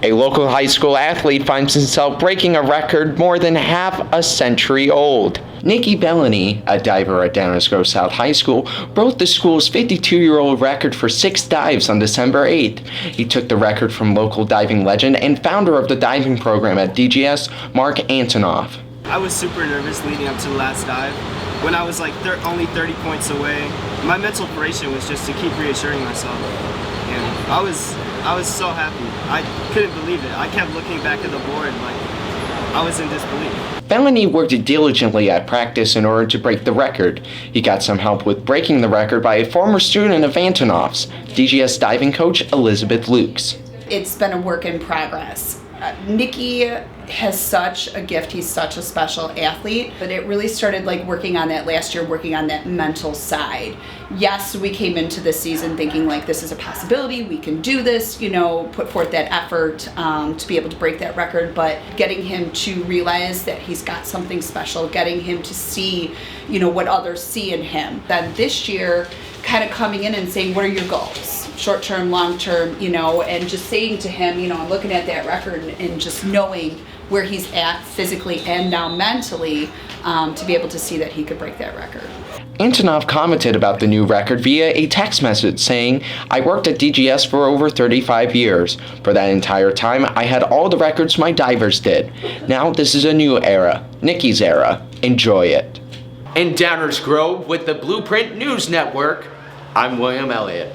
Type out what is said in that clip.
A local high school athlete finds himself breaking a record more than half a century old. Nikki Bellany, a diver at Downers Grove South High School, broke the school's 52-year-old record for 6 dives on December 8th. He took the record from local diving legend and founder of the diving program at DGS, Mark Antonoff. I was super nervous leading up to the last dive. When I was like only 30 points away, my mental preparation was just to keep reassuring myself. And I was so happy. I couldn't believe it. I kept looking back at the board like I was in disbelief. Bellany worked diligently at practice in order to break the record. He got some help with breaking the record by a former student of Antonoff's, DGS diving coach Elizabeth Lukes. It's been a work in progress. Nikki has such a gift. He's such a special athlete, but it really started like working on that last year, working on that mental side. Yes, we came into this season thinking like this is a possibility, we can do this, put forth that effort to be able to break that record, but getting him to realize that he's got something special, getting him to see, what others see in him. Then this year, kind of coming in and saying, what are your goals? Short term, long term, and just saying to him, I'm looking at that record and just knowing where he's at physically and now mentally to be able to see that he could break that record. Antonoff commented about the new record via a text message saying, "I worked at DGS for over 35 years. For that entire time, I had all the records my divers did. Now this is a new era, Nikki's era. Enjoy it." In Downers Grove with the Blueprint News Network, I'm William Elliott.